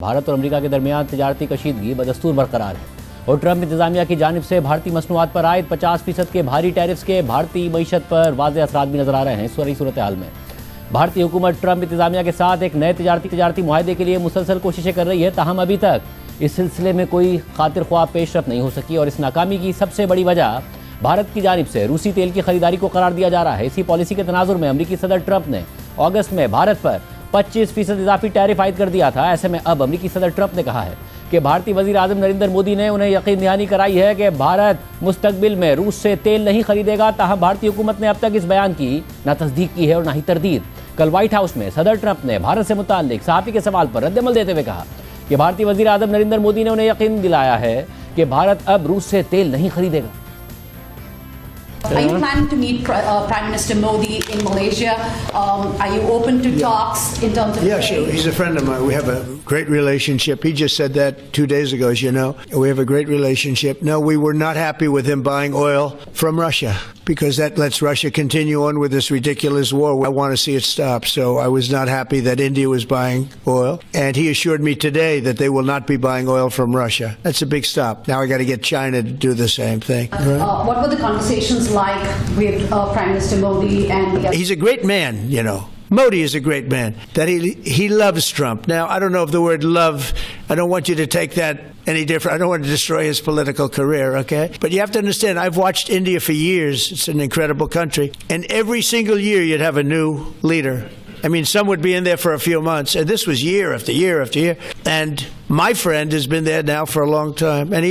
भारत और अमेरिका के दरमियान तजारती कशीदगी बदस्तूर बरकरार है और ट्रंप इंतजामिया की जानिब से भारतीय मसनूआत पर आयद 50% के भारी टैरिफ्स के भारतीय मईशत पर वाज़ेह असरात भी नजर आ रहे हैं। इस सूरत हाल में भारतीय हुकूमत ट्रंप इंतजामिया के साथ एक नए तजारती मुआहदे के लिए मुसलसल कोशिशें कर रही है, ताहम अभी तक इस सिलसिले में कोई खातिर ख्वाह पेशरफ नहीं हो सकी और इस नाकामी की सबसे बड़ी वजह भारत की जानिब से रूसी तेल की खरीदारी को करार दिया जा रहा है। इसी पॉलिसी के तनाजुर में अमरीकी सदर ट्रंप ने अगस्त में भारत पर 25% इजाफी टैरिफ आयद कर दिया था। ऐसे में अब अमरीकी सदर ट्रंप ने कहा है कि भारतीय वजीर आजम नरेंद्र मोदी ने उन्हें यकीन दहानी कराई है कि भारत मुस्तकबिल में रूस से तेल नहीं खरीदेगा। ताहम भारतीय हुकूमत ने अब तक इस बयान की ना तस्दीक की है और ना ही तरदीद। कल व्हाइट हाउस में सदर ट्रंप ने भारत से मुताल्लिक सहाफ़ी के सवाल पर रद्दमल देते हुए कहा कि भारतीय वजीर आजम नरेंद्र मोदी ने उन्हें यकीन दिलाया है कि भारत अब रूस से तेल नहीं खरीदेगा। Are you planning to meet Prime Minister Modi in Malaysia? Are you open to talks in terms of? Yeah, sure. He's a friend of mine. We have a great relationship. He just said that 2 days ago, as you know. We have a great relationship. No, we were not happy with him buying oil from Russia because that lets Russia continue on with this ridiculous war. I want to see it stop. So I was not happy that India was buying oil. And he assured me today that they will not be buying oil from Russia. That's a big stop. Now I got to get China to do the same thing. What were the conversations like with Prime Minister Modi and the other? He's a great man, you know. Modi is a great man. That he loves Trump. Now, I don't know if the word love, I don't want you to take that any different. I don't want to destroy his political career, okay? But you have to understand, I've watched India for years. It's an incredible country. And every single year you'd have a new leader. I mean, some would be in there for a few months, and this was year after year after year. And my friend has been there now for a long time, and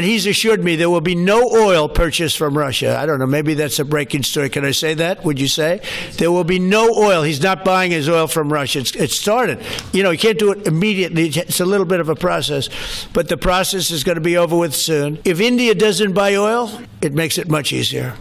he's assured me there will be no oil purchased from Russia. I don't know, maybe that's a breaking story. Can I say that? Would you say? There will be no oil. He's not buying his oil from Russia. It started. You know, you can't do it immediately. It's a little bit of a process, but the process is going to be over with soon. If India doesn't buy oil, it makes it much easier.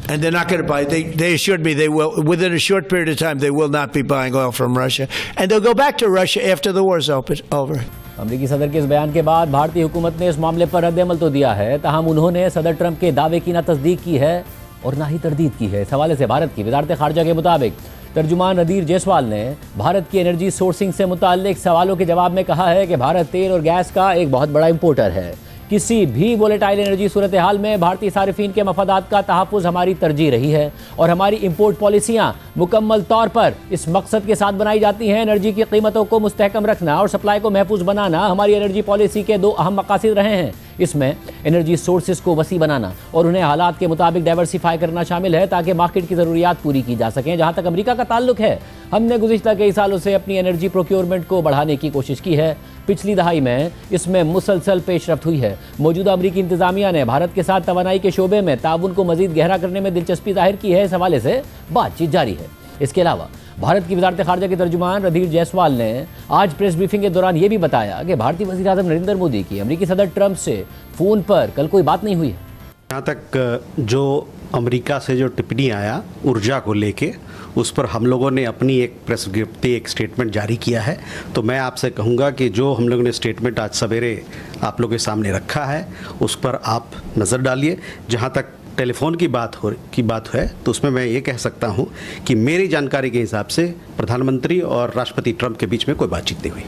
And they're not going to buy. They assured me they will. Within a short period of time, they will not be buying oil from Russia, and they'll go back to Russia after the war's over. अमरीकी सदर के इस बयान के बाद भारतीय हुकूमत ने इस मामले पर रद्दअमल तो दिया है, ताहम उन्होंने सदर ट्रंप के दावे की ना तस्दीक की है और ना ही तरदीद की है। इस हवाले से भारत की वजारत खारजा के मुताबिक तर्जुमान रणधीर जायसवाल ने भारत की एनर्जी सोर्सिंग से मुताल्लिक सवालों के जवाब में कहा है कि भारत तेल और गैस का एक बहुत बड़ा इंपोर्टर है। किसी भी वोलेटाइल एनर्जी सूरत हाल में भारतीय सारिफीन के मफादात का तहफ़्फ़ुज़ हमारी तरजीह रही है और हमारी इंपोर्ट पॉलिसियाँ मुकम्मल तौर पर इस मकसद के साथ बनाई जाती हैं। एनर्जी की कीमतों को मुस्तहकम रखना और सप्लाई को महफूज बनाना हमारी एनर्जी पॉलिसी के दो अहम मकासद रहे हैं। इसमें एनर्जी सोर्सेज को वसी बनाना और उन्हें हालात के मुताबिक डाइवर्सिफाई करना शामिल है ताकि मार्केट की ज़रूरियात पूरी की जा सकें। जहाँ तक अमेरिका का ताल्लुक है, हमने गुज़िश्ता कई सालों से अपनी एनर्जी प्रोक्योरमेंट को बढ़ाने की कोशिश की है। पिछली दहाई में इसमें मुसलसल पेशरफ्त हुई है। मौजूदा अमरीकी इंतजामिया ने भारत के साथ तवानाई के शोबे में ताउन को मजीद गहरा करने में दिलचस्पी जाहिर की है। इस हवाले से बातचीत जारी है। इसके अलावा भारत की वजारत खारजा के तर्जुमान रणधीर जायसवाल ने आज प्रेस ब्रीफिंग के दौरान ये भी बताया कि भारतीय वज़ीर आज़म नरेंद्र मोदी की अमरीकी सदर ट्रंप से फ़ोन पर कल कोई बात नहीं हुई है। यहाँ तक जो अमेरिका से जो टिप्पणी आया ऊर्जा को लेके, उस पर हम लोगों ने अपनी एक प्रेस विज्ञप्ति एक स्टेटमेंट जारी किया है। तो मैं आपसे कहूँगा कि जो हम लोगों ने स्टेटमेंट आज सवेरे आप लोगों के सामने रखा है उस पर आप नज़र डालिए। जहाँ तक टेलीफोन की बात है तो उसमें मैं ये कह सकता हूँ कि मेरी जानकारी के हिसाब से प्रधानमंत्री और राष्ट्रपति ट्रंप के बीच में कोई बातचीत नहीं हुई।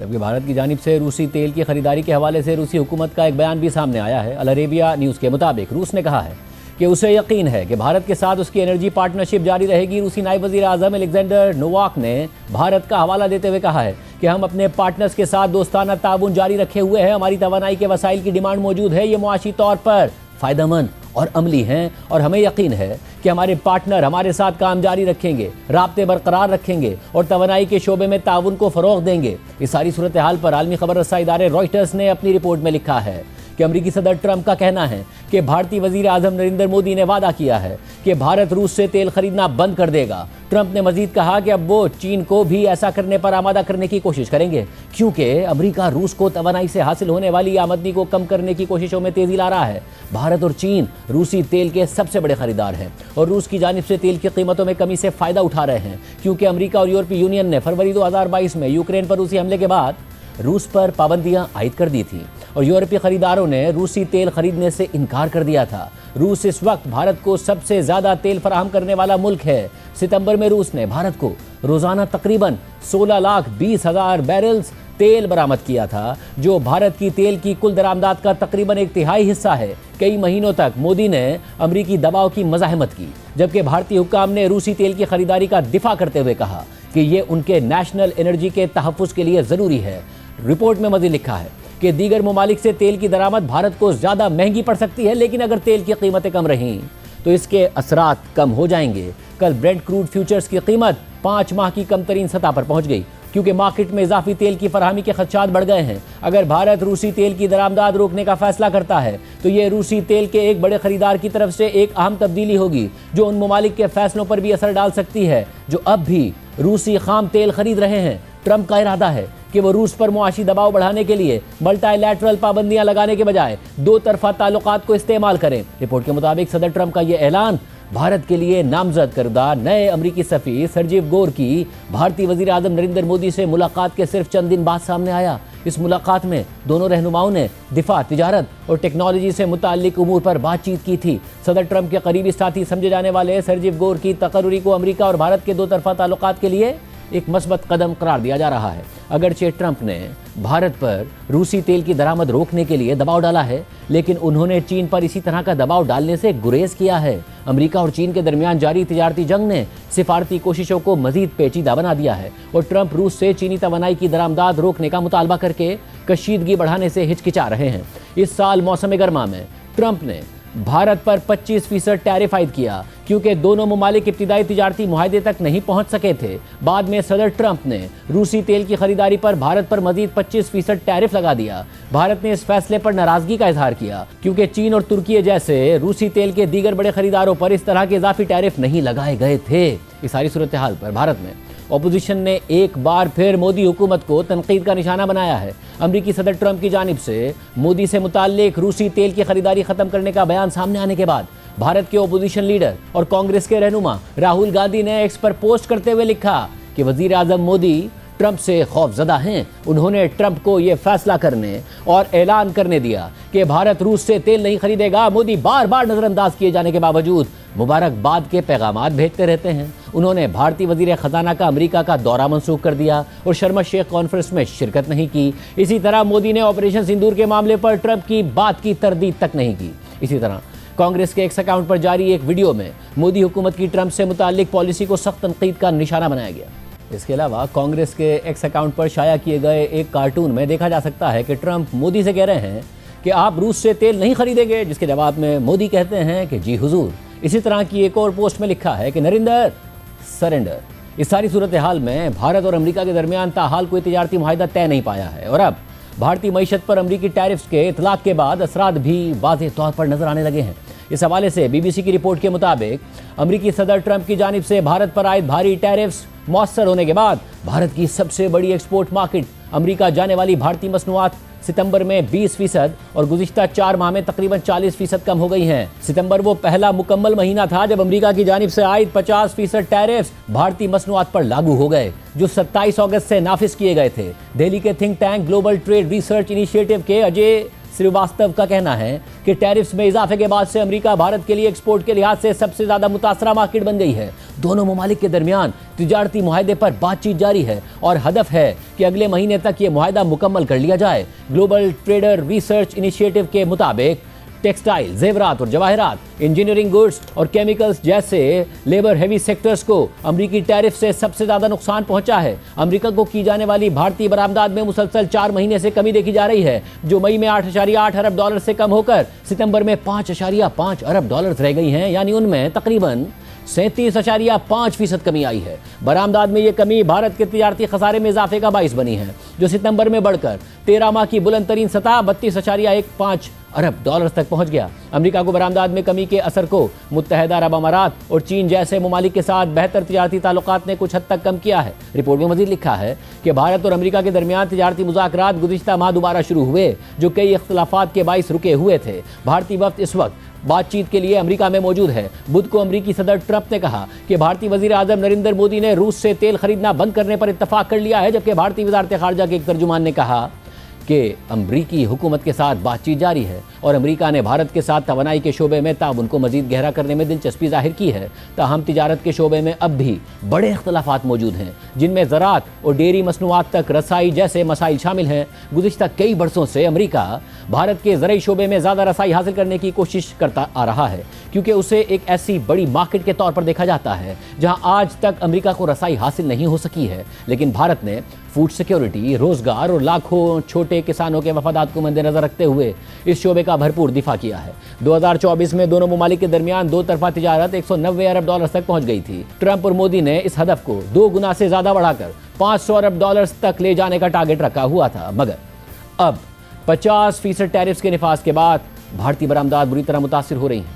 जबकि भारत की जानिब से रूसी तेल की खरीदारी के हवाले से रूसी हुकूमत का एक बयान भी सामने आया है। अल अरेबिया न्यूज़ के मुताबिक रूस ने कहा है कि उसे यकीन है कि भारत के साथ उसकी एनर्जी पार्टनरशिप जारी रहेगी। रूसी नायब वज़ीर आज़म अलेक्जेंडर नोवाक ने भारत का हवाला देते हुए कहा है कि हम अपने पार्टनर्स के साथ दोस्ताना ताउन जारी रखे हुए हैं। हमारी तवानाई के वसाइल की डिमांड मौजूद है। ये मुआशी तौर पर फ़ायदेमंद और अमली हैं और हमें यकीन है कि हमारे पार्टनर हमारे साथ काम जारी रखेंगे, राब्ते बरकरार रखेंगे और तवानाई के शोबे में ताउन को फ़रोग़ देंगे। इस सारी सूरत हाल पर आलमी खबर रसा इदारे रॉयटर्स ने अपनी रिपोर्ट में लिखा है कि अमरीकी सदर ट्रंप का कहना है कि भारतीय वज़ीर आज़म नरेंद्र मोदी ने वादा किया है कि भारत रूस से तेल खरीदना बंद कर देगा। ट्रंप ने मजीद कहा कि अब वो चीन को भी ऐसा करने पर आमादा करने की कोशिश करेंगे, क्योंकि अमरीका रूस को तवानाई से हासिल होने वाली आमदनी को कम करने की कोशिशों में तेज़ी ला रहा है। भारत और चीन रूसी तेल के सबसे बड़े खरीदार हैं और रूस की जानिब से तेल की कीमतों में कमी से फ़ायदा उठा रहे हैं, क्योंकि अमरीका और यूरोपीय यूनियन ने फरवरी 2022 में यूक्रेन पर रूसी हमले के बाद रूस पर पाबंदियां आयद कर दी थी और यूरोपीय खरीदारों ने रूसी तेल खरीदने से इनकार कर दिया था। रूस इस वक्त भारत को सबसे ज़्यादा तेल फराहम करने वाला मुल्क है। सितंबर में रूस ने भारत को रोज़ाना तकरीबन 16,20,000 बैरल्स तेल बरामद किया था, जो भारत की तेल की कुल दरामदात का तकरीबन 1/3 हिस्सा है। कई महीनों तक मोदी ने अमरीकी दबाव की मज़ाहमत की, जबकि भारतीय हुक्काम ने रूसी तेल की खरीदारी का दिफा करते हुए कहा कि ये उनके नेशनल एनर्जी के तहफ़्फ़ुज़ के लिए ज़रूरी है। रिपोर्ट में मज़ीद लिखा है कि दीगर ममालिक से तेल की दरामद भारत को ज़्यादा महंगी पड़ सकती है, लेकिन अगर तेल की कीमतें कम रहीं तो इसके असरात कम हो जाएंगे। कल ब्रेंट क्रूड फ्यूचर्स की कीमत 5 माह की कम तरीन सतह पर पहुंच गई, क्योंकि मार्केट में इजाफी तेल की फराहमी के खदशात बढ़ गए हैं। अगर भारत रूसी तेल की दरामदाद रोकने का फैसला करता है तो ये रूसी तेल के एक बड़े खरीदार की तरफ से एक अहम तब्दीली होगी, जो उन ममालिक के फैसलों पर भी असर डाल सकती है जो अब भी रूसी खाम तेल खरीद रहे हैं। ट्रंप का इरादा है कि वो रूस पर मुआशी दबाव बढ़ाने के लिए मल्टीलैटरल पाबंदियां लगाने के बजाय दो तरफा ताल्लुकात को इस्तेमाल करें। रिपोर्ट के मुताबिक सदर ट्रंप का यह ऐलान भारत के लिए नामजद करदा नए अमरीकी सफ़ीर सर्जिव गोर की भारतीय वज़ीर आज़म नरेंद्र मोदी से मुलाकात के सिर्फ चंद दिन बाद सामने आया। इस मुलाकात में दोनों रहनुमाओं ने दिफा, तिजारत और टेक्नोलॉजी से मुताल्लिक उमूर पर बातचीत की थी। सदर ट्रंप के करीबी साथी समझे जाने वाले सर्जिव गोर की तकर्री को अमरीका और भारत के दो तरफा ताल्लुकात के लिए एक मस्बत कदम करार दिया जा रहा है। अगरचे ट्रंप ने भारत पर रूसी तेल की दरामद रोकने के लिए दबाव डाला है, लेकिन उन्होंने चीन पर इसी तरह का दबाव डालने से गुरेज किया है। अमेरिका और चीन के दरमियान जारी तिजारती जंग ने सिफारती कोशिशों को मजीद पेचीदा बना दिया है और ट्रंप रूस से चीनी तवानाई की दरामदाद रोकने का मुतालबा करके कशीदगी बढ़ाने से हिचकिचा रहे हैं। इस साल मौसम गर्मा में ट्रंप ने भारत पर 25% टैरिफ आयद किया, क्योंकि दोनों ममालिक इब्तिदाई तिजारती मुआहदे तक नहीं पहुंच सके थे। बाद में सदर ट्रंप ने रूसी तेल की खरीदारी पर भारत पर मजीद 25% टैरिफ लगा दिया। भारत ने इस फैसले पर नाराजगी का इजहार किया, क्योंकि चीन और तुर्की जैसे रूसी तेल के दीगर बड़े खरीदारों पर इस तरह के इजाफी टैरिफ नहीं लगाए गए थे। इस सारी सूरत हाल पर भारत में ऑपोजिशन ने एक बार फिर मोदी हुकूमत को तनकीद का निशाना बनाया है। अमरीकी सदर ट्रंप की जानिब से मोदी से मुताल्लिक रूसी तेल की खरीदारी खत्म करने का बयान सामने आने के बाद भारत के ऑपोजिशन लीडर और कांग्रेस के रहनुमा राहुल गांधी ने एक्स पर पोस्ट करते हुए लिखा कि वजीर आजम मोदी ट्रंप से खौफजदा हैं। उन्होंने ट्रंप को यह फैसला करने और ऐलान करने दिया कि भारत रूस से तेल नहीं खरीदेगा। मोदी बार बार नजरअंदाज किए जाने के बावजूद मुबारकबाद के पैगामात भेजते रहते हैं। उन्होंने भारतीय वजीर खजाना का अमेरिका का दौरा मंसूख कर दिया और शर्म शेख कॉन्फ्रेंस में शिरकत नहीं की। इसी तरह मोदी ने ऑपरेशन सिंदूर के मामले पर ट्रंप की बात की तरदीद तक नहीं की। इसी तरह कांग्रेस के एक्स अकाउंट पर जारी एक वीडियो में मोदी हुकूमत की ट्रंप से मुताल्लिक पॉलिसी को सख्त तनकीद का निशाना बनाया गया। इसके अलावा कांग्रेस के एक्स अकाउंट पर शाया किए गए एक कार्टून में देखा जा सकता है कि ट्रंप मोदी से कह रहे हैं कि आप रूस से तेल नहीं खरीदेंगे, जिसके जवाब में मोदी कहते हैं कि जी हुजूर। इसी तरह की एक और पोस्ट में लिखा है कि नरेंद्र सरेंडर। इस सारी सूरत हाल में भारत और अमेरिका के दरमियान ताहाल कोई तिजारती मुआहदा तय नहीं पाया है और अब भारतीय मईशत पर अमरीकी टैरिफ्स के इतलाक के बाद असरात भी वाज़ेह तौर पर नजर आने लगे हैं। इस हवाले से बीबीसी की रिपोर्ट के मुताबिक अमरीकी सदर ट्रंप की जानिब से भारत पर आयद भारी टैरिफ्स मौसर होने के बाद भारत की सबसे बड़ी एक्सपोर्ट मार्केट अमरीका जाने वाली भारतीय मसनूआत सितंबर में 20% और गुज़िश्ता 4 माह में तकरीबन 40% कम हो गई हैं। सितंबर वो पहला मुकम्मल महीना था जब अमेरिका की जानिब से आयद 50% टैरिफ्स भारतीय मसनूआत पर लागू हो गए, जो 27 अगस्त से नाफिज किए गए थे। दिल्ली के think tank global trade research initiative के अजय श्रीवास्तव का कहना है कि टैरिफ्स में इजाफे के बाद से अमेरिका भारत के लिए एक्सपोर्ट के लिहाज से सबसे ज्यादा मुतासरा मार्केट बन गई है। दोनों ममालिक के दरमियान तिजारती मुआहदे पर बातचीत जारी है और हदफ है कि अगले महीने तक ये मुआहदा मुकम्मल कर लिया जाए। ग्लोबल ट्रेडर रिसर्च इनिशिएटिव के मुताबिक टेक्सटाइल, जेवरात और जवाहरात, इंजीनियरिंग गुड्स और केमिकल्स जैसे लेबर हेवी सेक्टर्स को अमरीकी टैरिफ से सबसे ज़्यादा नुकसान पहुंचा है। अमेरिका को की जाने वाली भारतीय बरामदात में मुसलसल 4 महीने से कमी देखी जा रही है, जो मई में 8.8 अरब डॉलर से कम होकर सितंबर में 5.5 अरब डॉलर रह गई हैं, यानी उनमें तकरीबन 37.5% कमी आई है। बरामदात में ये कमी भारत के तिजारती खसारे में इजाफे का बाइस बनी है, जो सितंबर में बढ़कर 13 माह की बुलंद तरीन सतह 32.15 अरब डॉलर तक पहुंच गया। अमेरिका को बरामदात में कमी के असर को मुत्तहदा अरब अमारात और चीन जैसे ममालिक के साथ बेहतर तिजारती ताल्लुकात ने कुछ हद तक कम किया है। रिपोर्ट में मजीद लिखा है कि भारत और अमेरिका के दरमियान तिजारती मुज़ाकरात गुज़िश्ता माह दोबारा शुरू हुए, जो कई इख्तिलाफात के बाइस रुके हुए थे। भारतीय वफ्द इस वक्त बातचीत के लिए अमेरिका में मौजूद है। बुध को अमेरिकी सदर ट्रंप ने कहा कि भारतीय वजीर आजम नरेंद्र मोदी ने रूस से तेल खरीदना बंद करने पर इत्तफाक कर लिया है, जबकि भारतीय वजारत खारजा के एक तर्जुमान ने कहा कि अमरीकी हुकूमत के साथ बातचीत जारी है। और अमेरिका ने भारत के साथ तवानाई के शोबे में ताउन को मजीद गहरा करने में दिलचस्पी जाहिर की है। ताहम तिजारत के शोबे में अब भी बड़े इख्तलाफात मौजूद हैं, जिनमें ज़राअत और डेयरी मसनूआत तक रसाई जैसे मसाइल शामिल हैं। गुज़िश्ता कई बरसों से अमेरिका भारत के ज़रई शोबे में ज़्यादा रसाई हासिल करने की कोशिश करता आ रहा है, क्योंकि उसे एक ऐसी बड़ी मार्केट के तौर पर देखा जाता है जहां आज तक अमेरिका को रसाई हासिल नहीं हो सकी है। लेकिन भारत ने फूड सिक्योरिटी, रोजगार और लाखों छोटे किसानों के मफादात को मद्देनजर रखते हुए इस शोबे का भरपूर दिफा किया है। 2024 में दोनों ममालिक के दरमियान दो तरफा तिजारत 190 अरब डॉलर तक पहुंच गई थी। ट्रंप और मोदी ने इस हदफ को 2 गुना से ज्यादा बढ़ाकर 500 अरब डॉलर तक ले जाने का टारगेट रखा हुआ था, मगर अब 50% टैरिफ्स के निफाज के बाद भारतीय बरामदात बुरी तरह मुतासिर हो रही हैं।